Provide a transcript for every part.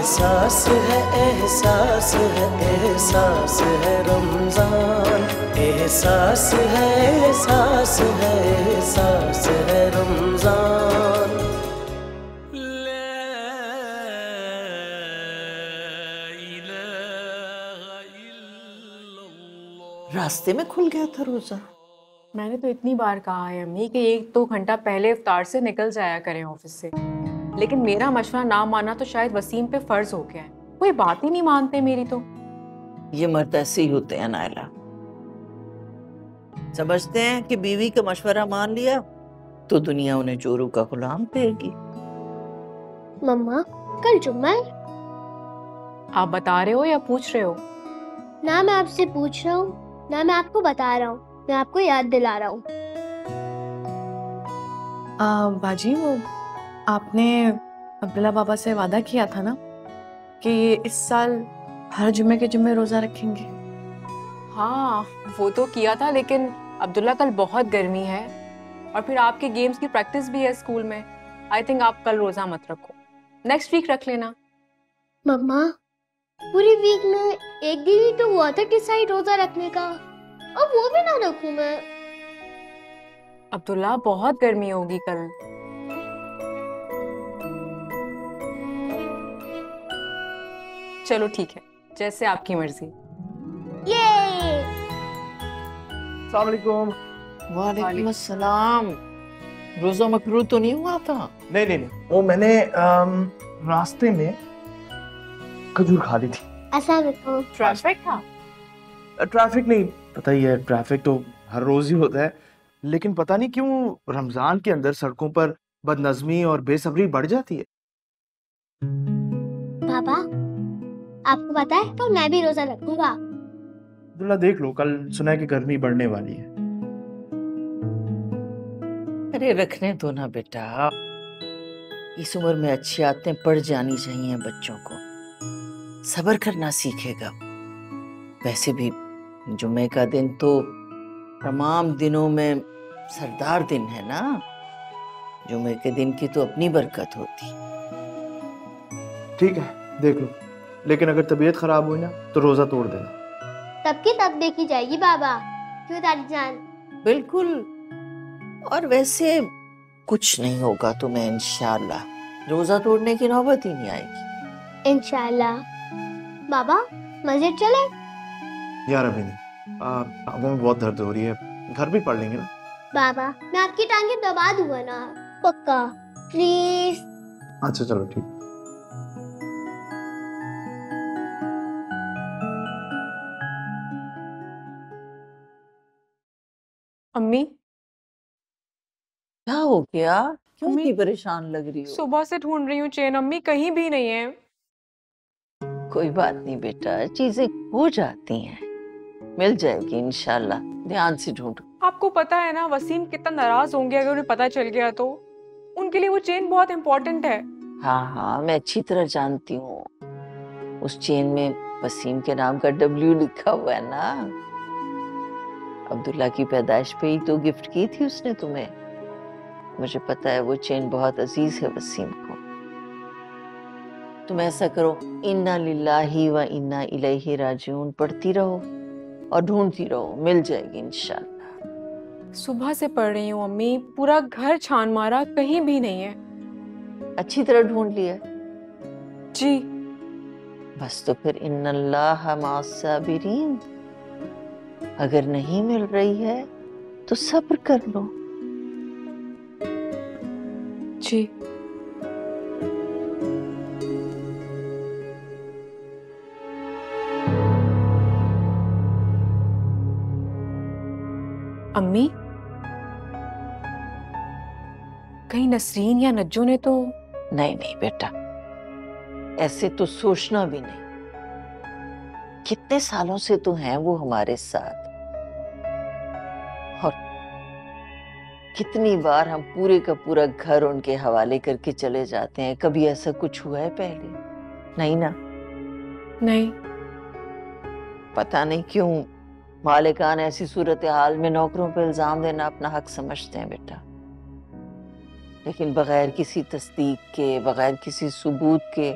एहसास है एहसास है एहसास है रमजान, एहसास है एहसास है एहसास है रमजान। रास्ते में खुल गया था रोजा। मैंने तो इतनी बार कहा है अम्मी कि 1-2 घंटा पहले इफ्तार से निकल जाया करें ऑफिस से, लेकिन मेरा मशवरा ना मानना तो शायद वसीम पे फर्ज हो गया है। कोई बात ही नहीं मानते मेरी तो। ये मर्द ऐसे ही होते हैं नायला, समझते हैं कि बीवी का मशवरा मान लिया तो दुनिया उन्हें चोरों का गुलाम कहेगी। मम्मा कल जुम्मा है। आप बता रहे हो या पूछ रहे हो? ना मैं आपसे पूछ रहा हूँ ना मैं आपको बता रहा हूँ, मैं आपको याद दिला रहा हूँ। बाजी, वो आपने अब्दुल्ला बाबा से वादा किया था ना कि इस साल हर जुम्मे के जुम्मे रोजा रखेंगे। हाँ वो तो किया था, लेकिन अब्दुल्ला कल बहुत गर्मी है और फिर आपके गेम्स की प्रैक्टिस भी है स्कूल में। आई थिंक आप कल रोजा मत रखो, नेक्स्ट वीक रख लेना। मम्मा पूरी वीक में एक दिन ही तो हुआ था डिसाइड रोजा रखने का, अब वो भी ना रखूं मैं। अब्दुल्ला बहुत गर्मी होगी कल। चलो ठीक है, जैसे आपकी मर्जी। ये अस्सलाम वालेकुम। वालेकुम अस्सलाम। रोजा मकरूह तो नहीं हुआ था? नहीं नहीं नहीं, वो मैंने रास्ते में खजूर खा ली थी। ऐसा रखो। ट्रैफिक था? ट्रैफिक नहीं, पता ही है ट्रैफिक तो हर रोज ही होता है, लेकिन पता नहीं क्यों रमजान के अंदर सड़कों पर बदनज़मी और बेसब्री बढ़ जाती है। पापा आपको पता है कल मैं भी रोजा रखूंगा। अब्दुल्ला देख लो, कल सुना है कि गर्मी बढ़ने वाली है। अरे रखने दो ना बेटा, इस उम्र में अच्छी आदतें पड़ जानी चाहिए बच्चों को, सब्र करना सीखेगा। वैसे भी जुम्मे का दिन तो तमाम दिनों में सरदार दिन है ना, जुम्मे के दिन की तो अपनी बरकत होती। ठीक है देख लो, लेकिन अगर तबीयत खराब हुई ना तो रोजा तोड़ देना। तब की तब देखी जाएगी बाबा, क्यों दादी जान? बिल्कुल, और वैसे कुछ नहीं होगा तुम्हें इंशाल्लाह, रोजा तोड़ने की नौबत ही नहीं आएगी इंशाल्लाह। बाबा मस्जिद चले? यार अभी नहीं, आंखों में बहुत दर्द हो रही है, घर भी पढ़ लेंगे ना। बाबा मैं आपकी टांगे दबा दूंगा ना, पक्का, प्लीज। अच्छा चलो ठीक। अम्मी क्या हो गया? क्यों अम्मी, इतनी परेशान लग रही हो? सुबह से ढूंढ रही हूँ चेन अम्मी, कहीं भी नहीं है। कोई बात नहीं बेटा, चीजें हो जाती हैं, मिल जाएगी इंशाल्लाह, ध्यान से ढूंढो। आपको पता है ना वसीम कितना नाराज होंगे अगर उन्हें पता चल गया तो। उनके लिए वो चेन बहुत इम्पोर्टेंट है। हाँ हाँ मैं अच्छी तरह जानती हूँ, उस चेन में वसीम के नाम का W लिखा हुआ है ना। अब्दुल्ला की पैदाइश पे ही तो गिफ्ट की थी उसने तुम्हें। मुझे पता है वो चेन बहुत अजीज है वसीम को। तुम ऐसा करो, इन्ना लिल्लाही व इन्ना इलैहि राजिऊन पढ़ती रहो और ढूंढती रहो, मिल जाएगी इंशाल्लाह। सुबह से पढ़ रही हूँ अम्मी, पूरा घर छान मारा, कहीं भी नहीं है। अच्छी तरह ढूंढ लिया? जी। बस तो फिर इन्नल्लाह मास्साबिरीन, अगर नहीं मिल रही है तो सब्र कर लो। जी। अम्मी कहीं नसरीन या नज्जो ने तो? नहीं नहीं बेटा, ऐसे तो सोचना भी नहीं। कितने सालों से तो हैं वो हमारे साथ, और कितनी बार हम पूरे का पूरा घर उनके हवाले करके चले जाते हैं। कभी ऐसा कुछ हुआ है पहले? नहीं ना। नहीं। पता नहीं क्यों मालिकान ऐसी सूरत हाल में नौकरों पर इल्जाम देना अपना हक समझते हैं बेटा, लेकिन बगैर किसी तस्दीक के, बगैर किसी सबूत के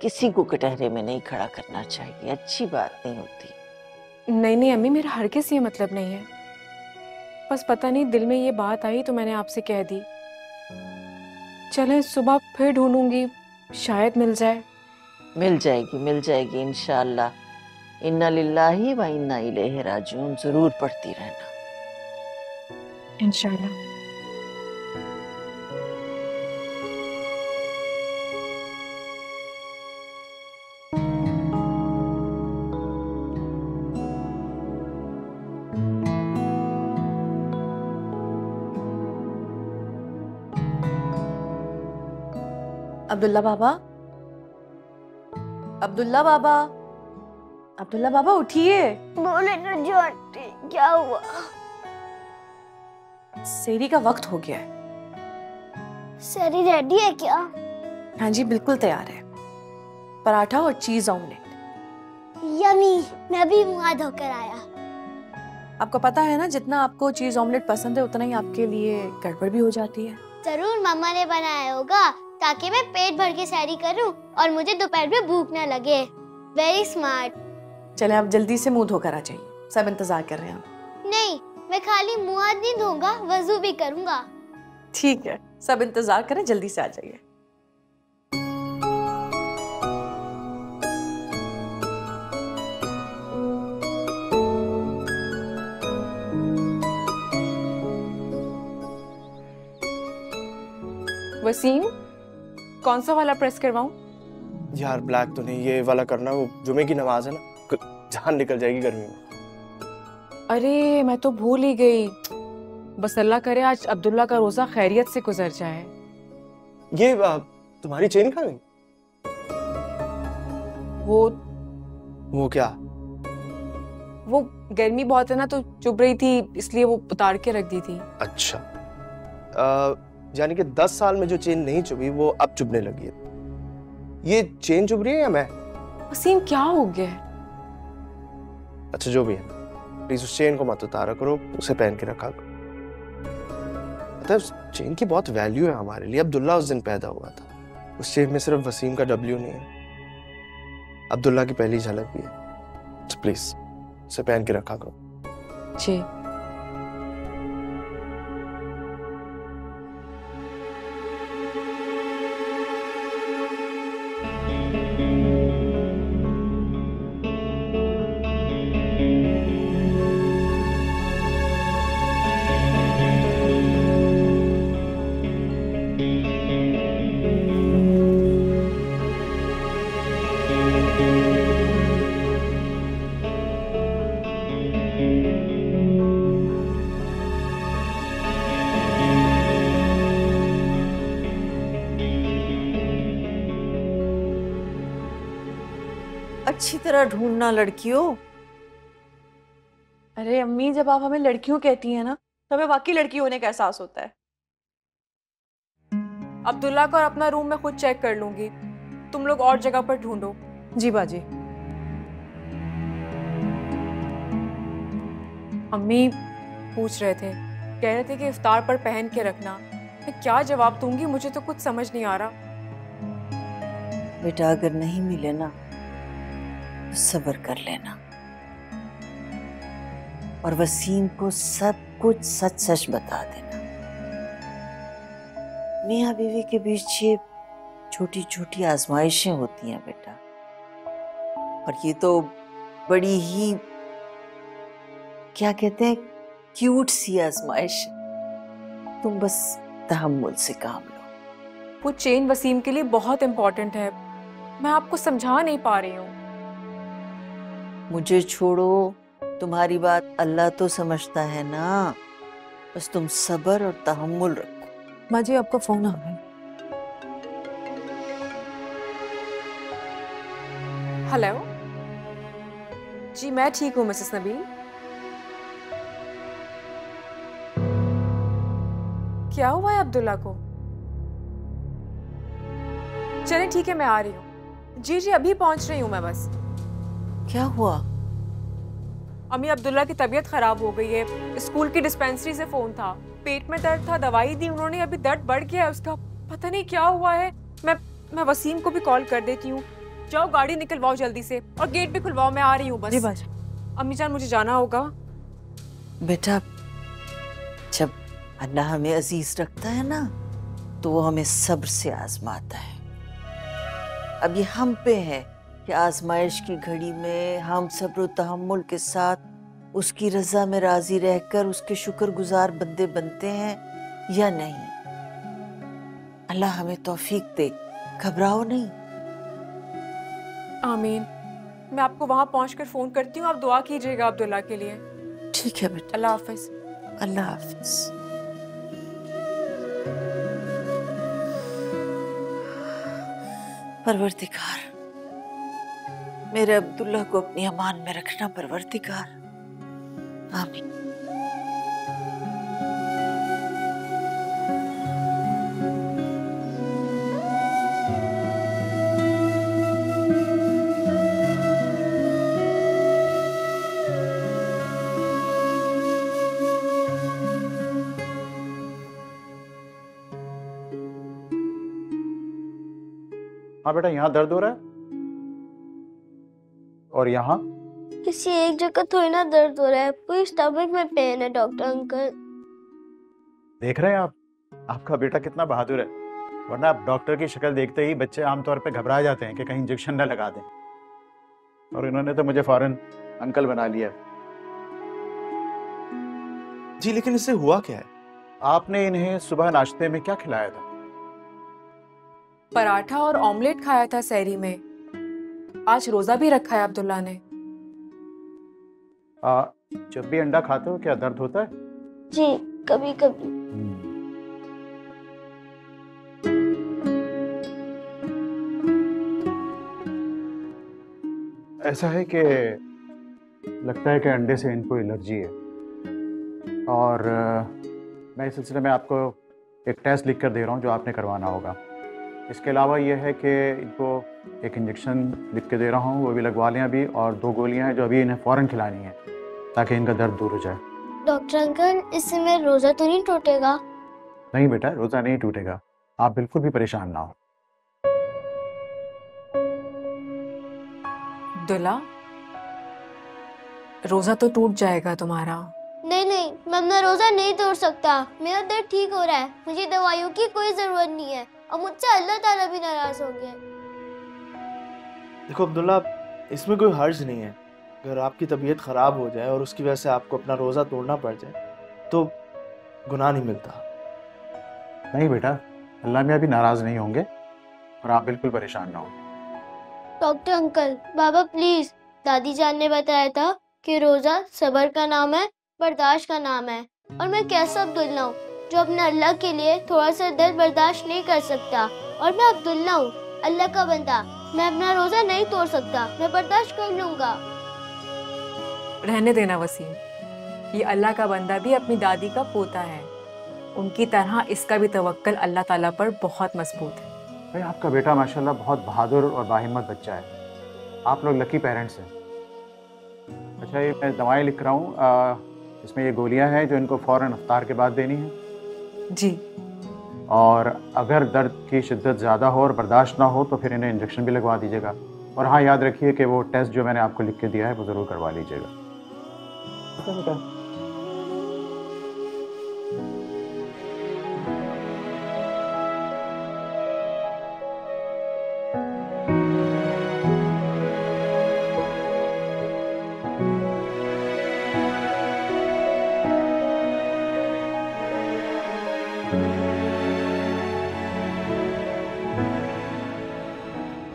किसी को कटहरे में नहीं खड़ा करना चाहिए, अच्छी बात नहीं होती। नहीं नहीं अम्मी, मेरा हर किसी ये मतलब नहीं है, बस पता नहीं दिल में ये बात आई तो मैंने आपसे कह दी। चले सुबह फिर ढूंढूंगी, शायद मिल जाए। मिल जाएगी इंशाअल्लाह। इन्ना लिल्लाही व इन्ना इलैहि राजिऊन जरूर पढ़ती रहना। इंशाअल्लाह। अब्दुल्ला बाबा, अब्दुल्ला बाबा, अब्दुल्ला बाबा उठिए। बोले ना जो आंटी, क्या हुआ? सेरी का वक्त हो गया है। सरी रेडी है क्या? हाँ जी बिल्कुल तैयार है। पराठा और चीज ऑमलेट। यमी, मैं भी मुंह धोकर आया। आपको पता है ना, जितना आपको चीज ऑमलेट पसंद है उतना ही आपके लिए गड़बड़ भी हो जाती है। जरूर मम्मा ने बनाया होगा ताकि मैं पेट भर के सैरी करूं और मुझे दोपहर में भूख ना लगे। Very smart. चले आप जल्दी से मुंह धोकर आ जाइए, सब इंतजार कर रहे हैं। नहीं, मैं खाली मुंह हाथ नहीं धोऊंगा, वजू भी करूंगा। ठीक है, सब इंतजार करें, जल्दी से आ जाइए। वसीम, कौन सा वाला प्रेस करवाऊं? यार ब्लैक तो नहीं, ये वाला करना, वो जुमे की नमाज है ना, जान निकल जाएगी गर्मी में। अरे मैं तो भूल ही गई, बस अल्लाह करे आज अब्दुल्ला का रोजा खैरियत से गुजर जाए। ये तुम्हारी चेन कहाँ गई? वो क्या? वो गर्मी बहुत है ना तो चुभ रही थी, इसलिए वो उतार के रख दी थी। अच्छा, यानी कि 10 साल में जो चेन नहीं चुभी वो अब चुभने लगी है। ये चेन चुभ रही है या मैं? वसीम क्या हो गया है? अच्छा जो भी है, प्लीज उस चेन को मत उतारा करो, उसे पहन के रखा करो। मतलब चेन की बहुत वैल्यू है हमारे लिए। अब्दुल्ला उस दिन पैदा हुआ था, उस चेन में सिर्फ वसीम का डब्ल्यू नहीं है, अब्दुल्ला की पहली झलक भी है। तो प्लीज उसे पहन के रखा करो। जी। अच्छी तरह ढूंढना लड़कियों। अरे अम्मी, जब आप हमें लड़कियों कहती हैं ना तो हमें वाकई लड़की होने का एहसास होता है। अब्दुल्ला को और अपना रूम में खुद चेक कर लूंगी, तुम लोग और जगह पर ढूंढो। जी बाजी। अम्मी पूछ रहे थे, कह रहे थे कि इफ्तार पर पहन के रखना। मैं क्या जवाब दूंगी, मुझे तो कुछ समझ नहीं आ रहा। बेटा अगर नहीं मिले ना तो सब्र कर लेना और वसीम को सब कुछ सच सच बता देना। मियाँ बीवी के बीच ये छोटी छोटी आजमाइशें होती हैं बेटा, और ये तो बड़ी ही क्या कहते हैं क्यूट सी आजमाइश। तुम बस तहम्मुल से काम लो। वो चेन वसीम के लिए बहुत इंपॉर्टेंट है, मैं आपको समझा नहीं पा रही हूँ। मुझे छोड़ो, तुम्हारी बात अल्लाह तो समझता है ना, बस तुम सब्र और तहम्मुल रखो। माँ जी आपका फोन आ गया। हेलो जी, मैं ठीक हूँ मिसेस नबील। क्या हुआ है अब्दुल्ला को? चलें ठीक है, मैं आ रही हूँ। जी जी अभी पहुंच रही हूँ मैं बस। क्या हुआ? अम्मी अब्दुल्ला की तबीयत खराब हो गई है, स्कूल की डिस्पेंसरी से फोन था, पेट में दर्द था, दवाई दी उन्होंने, अभी दर्द बढ़ गया है उसका, पता नहीं क्या हुआ है। मैं वसीम को भी कॉल कर देती हूँ, जाओ गाड़ी निकलवाओ जल्दी से और गेट भी खुलवाओ, मैं आ रही हूँ बस। जी बाजी। अम्मी जान मुझे जाना होगा। बेटा, जब अल्लाह हमें अजीज रखता है ना तो वो हमें सब्र से आजमाता है। अब ये हम पे है कि आजमाइश की घड़ी में हम सब्र व तहम्मुल के साथ उसकी रजा में राजी रहकर उसके शुक्रगुजार बंदे बनते हैं या नहीं। अल्लाह हमें तौफीक दे, घबराओ नहीं। आमीन। मैं आपको वहां पहुंचकर फोन करती हूँ, आप दुआ कीजिएगा अब्दुल्ला के लिए। ठीक है बेटा, अल्लाह हाफिज। अल्लाह हाफिज। परवरदिगार, मेरे अब्दुल्ला को अपनी अमान में रखना परवरदिगार। आमीन। हाँ बेटा, यहाँ दर्द हो रहा है और यहाँ किसी एक जगह थोड़ी ना दर्द हो रहा है, पूरी स्टमक में पेन है डॉक्टर अंकल। देख रहे हैं आप, आपका बेटा कितना बहादुर है। वरना आप डॉक्टर की शक्ल देखते ही बच्चे आमतौर पे घबरा जाते हैं कि कहीं इंजेक्शन ना लगा दें, और इन्होंने तो मुझे फौरन अंकल बना लिया। जी लेकिन इससे हुआ क्या है? आपने इन्हें सुबह नाश्ते में क्या खिलाया था? पराठा और ऑमलेट खाया था सहरी में। आज रोजा भी रखा है अब्दुल्ला ने। जब भी अंडा खाते हो क्या दर्द होता है? जी कभी कभी। ऐसा है कि लगता है कि अंडे से इनको एलर्जी है, और मैं इस सिलसिले में आपको एक टेस्ट लिख कर दे रहा हूँ जो आपने करवाना होगा। इसके अलावा ये है कि इनको एक इंजेक्शन लिख के दे रहा हूँ, वो भी लगवा लें अभी, और 2 गोलियाँ हैं जो अभी इन्हें फ़ौरन खिलानी है ताकि इनका दर्द दूर हो जाए। डॉक्टर अंकल, इससे मेरा रोजा तो नहीं टूटेगा? नहीं बेटा, रोज़ा नहीं टूटेगा, आप बिल्कुल भी परेशान ना हो। अब्दुल्ला, रोजा तो टूट जाएगा तुम्हारा। नहीं नहीं, मैं अपना रोजा नहीं तोड़ सकता। मेरा दर्द ठीक हो रहा है, मुझे दवाइयों की कोई जरूरत नहीं है, और मुझसे अल्लाह ताला भी नाराज होंगे। देखो अब्दुल्ला, इसमें कोई हर्ज नहीं है। अगर आपकी तबीयत ख़राब हो जाए और उसकी वजह से आपको अपना रोज़ा तोड़ना पड़ जाए तो गुनाह नहीं मिलता। नहीं बेटा, अल्लाह में अभी नाराज़ नहीं होंगे, और आप बिल्कुल परेशान ना हो। डॉक्टर अंकल, बाबा प्लीज, दादी जान ने बताया था कि रोजा सब्र का नाम है, बर्दाश्त का नाम है, और मैं कैसा अब्दुल्ला हूँ जो अपने अल्लाह के लिए थोड़ा सा दर्द बर्दाश्त नहीं कर सकता। और मैं अब्दुल्ला हूँ, अल्लाह का बंदा, मैं अपना रोजा नहीं तोड़ सकता, मैं बर्दाश्त कर लूंगा। रहने देना वसीम, ये अल्लाह का बंदा भी अपनी दादी का पोता है, उनकी तरह इसका भी तवक्कल अल्लाह ताला पर बहुत मजबूत है। भाई आपका बेटा माशाल्लाह बहुत बहादुर और बाहिम्मत बच्चा है, आप लोग लकी पेरेंट्स हैं। अच्छा, ये मैं दवाएं लिख रहा हूँ, इसमें ये गोलियां हैं जो इनको फ़ौरन इफ्तार के बाद देनी है जी। और अगर दर्द की शिद्दत ज़्यादा हो और बर्दाश्त ना हो तो फिर इन्हें इंजेक्शन भी लगवा दीजिएगा। और हाँ, याद रखिए कि वो टेस्ट जो मैंने आपको लिख के दिया है वो ज़रूर करवा लीजिएगा। बेटा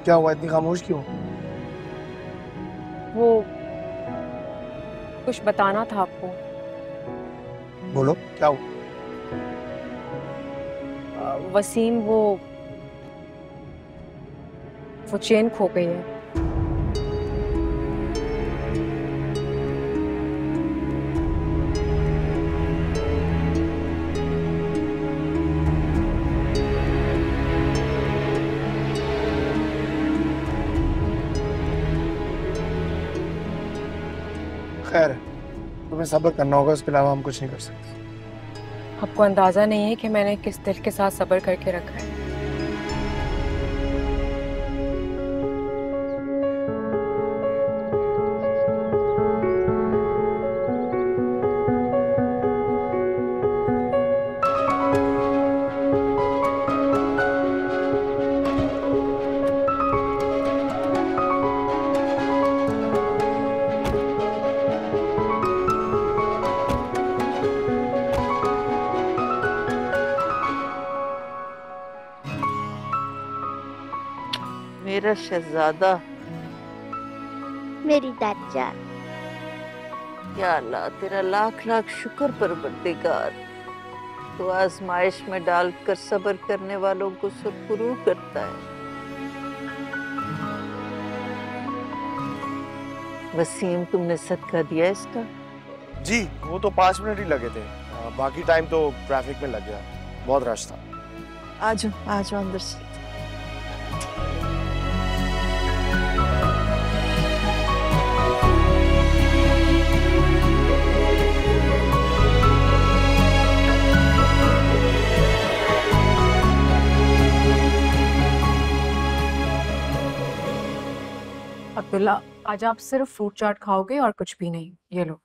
क्या हुआ, इतनी खामोश क्यों? वो कुछ बताना था आपको। बोलो, क्या हुआ? वसीम, वो चेन खो गई है। खैर, तुम्हें सब्र करना होगा, उसके अलावा हम कुछ नहीं कर सकते। आपको अंदाजा नहीं है कि मैंने किस दिल के साथ सब्र करके रखा है। मेरा शहजादा। मेरी दादी जान। या अल्लाह, तेरा लाख लाख शुक्र परवरदिगार, तो आजमाइश में डालकर सब्र करने वालों को सुरखुरू करता है। वसीम, तुमने सदका दिया इसका? जी, वो तो 5 मिनट ही लगे थे, बाकी टाइम तो ट्रैफिक में लग गया, बहुत रश था। आ जाओ अंदर से। अब्दुल्ला, आज आप सिर्फ फ्रूट चाट खाओगे और कुछ भी नहीं। ये लो।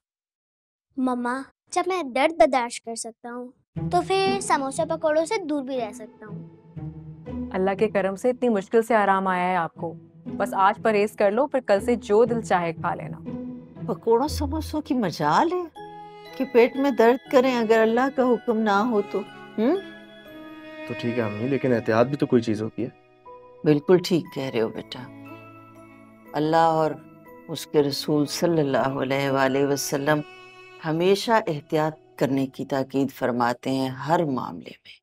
मम्मा, जब मैं दर्द बर्दाश्त कर सकता हूँ तो फिर समोसा पकौड़ों से दूर भी रह सकता हूँ। अल्लाह के करम से इतनी मुश्किल से आराम आया है आपको। बस आज परहेज कर लो, फिर कल से जो दिल चाहे खा लेना। पकोड़ों समोसों की मजाल है कि पेट में दर्द करें अगर अल्लाह का हुक्म ना हो तो। तो ठीक है अम्मी, लेकिन एहतियात भी तो कोई चीज होती है। बिल्कुल ठीक कह रहे हो बेटा। अल्लाह और उसके रसूल सल्लल्लाहु अलैहि वसल्लम हमेशा एहतियात करने की ताकीद फरमाते हैं हर मामले में,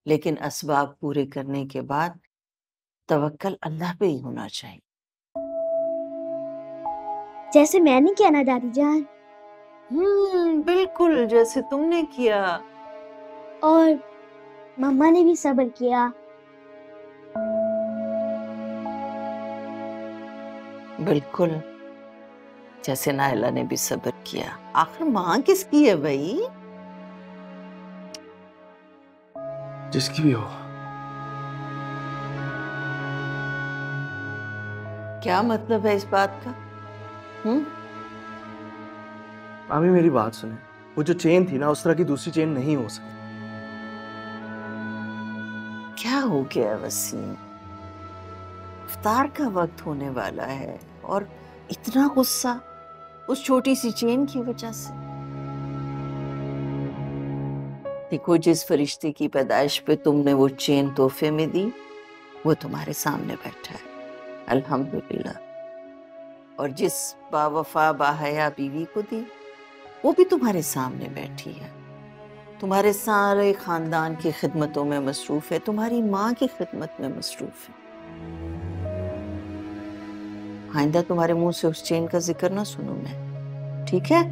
लेकिन असबाब पूरे करने के बाद तवक्कल अल्लाह पे ही होना चाहिए। जैसे मैंने किया ना दादी जान। बिल्कुल जैसे तुमने किया। और मम्मा ने भी सब्र किया। बिल्कुल जैसे नायला ने भी सब्र किया। आखिर माँ किसकी है भाई? जिसकी भी हो। क्या मतलब है इस बात का? अम्मी मेरी बात सुने, वो जो चेन थी ना, उस तरह की दूसरी चेन नहीं हो सकती। क्या हो गया वसीम? इफ्तार का वक्त होने वाला है और इतना गुस्सा उस छोटी सी चेन की वजह से। देखो, जिस फरिश्ते की पैदाइश पे तुमने वो चेन तोहफे में दी, वो तुम्हारे सामने बैठा है, अल्हम्दुलिल्लाह। और जिस बावफा बाहया बीवी को दी, वो भी तुम्हारे सामने बैठी है, तुम्हारे सारे खानदान की खिदमतों में मसरूफ है, तुम्हारी माँ की खिदमत में मसरूफ है। आइंदा तुम्हारे मुंह से उस चेन का जिक्र ना सुनूं मैं, ठीक है?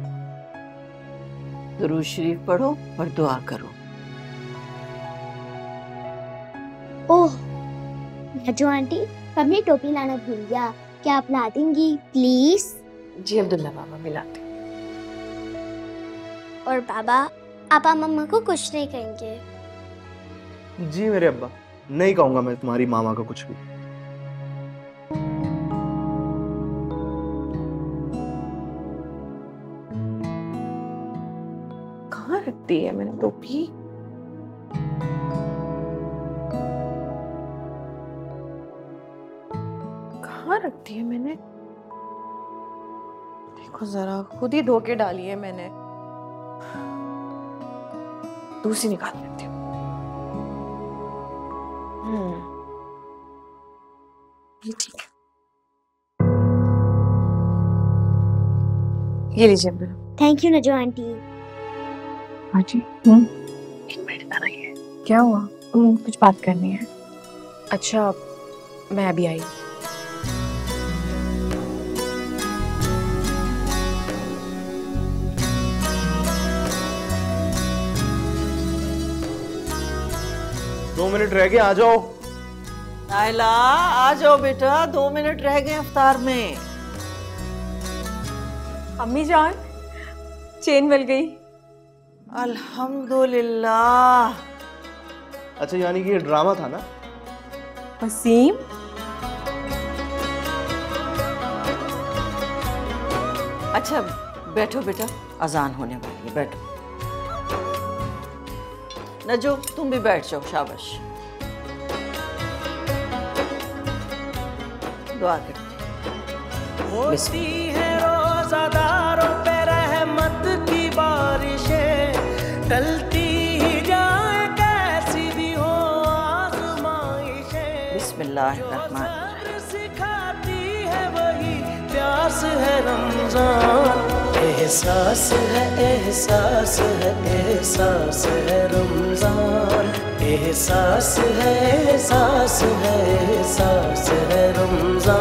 दुरूद शरीफ पढ़ो और दुआ करो। ओह नजो आंटी, अपनी टोपी लाना भूल गया, क्या आप ला देंगी प्लीज? जी अब्दुल्ला बाबा, मिलाते। और बाबा, पापा मम्मा को कुछ नहीं कहेंगे? जी मेरे अब्बा, नहीं कहूंगा मैं तुम्हारी मामा को कुछ भी। कहाँ रख दी है मैंने टोपी? कहाँ रख दी है मैंने? देखो जरा, खुद ही धो के डाली है मैंने। दूसरी निकाल लेती हूँ। ये ठीक है। ये लीजिए अब्दुल्ला। थैंक यू नजो आंटी। हाँ जी। एक मिनट आना है। क्या हुआ? कुछ बात करनी है। अच्छा, मैं अभी आई। दो मिनट रह गए, आ जाओ। नायला, आ जाओ बेटा, 2 मिनट रह गए इफ्तार में। अम्मी जान, चेन मिल गई। अल्हम्दुलिल्लाह। अच्छा, यानी कि ये ड्रामा था ना? वसीम, अच्छा बैठो बेटा, अजान होने वाली है, बैठो। नजो, तुम भी बैठ जाओ, शाबाश। दुआ करते। होती है रोज़ादारों पे रहमत की बारिशें, टलती ही जाए कैसी भी हो आज़माइशें। बिस्मिल्लाह बिस्मिल्लाहिर्रहमान। सिखाती है वही प्यास है रमजान, एहसास है एहसास है एहसास है रमजान, एहसास है एहसास है एहसास है रमजान।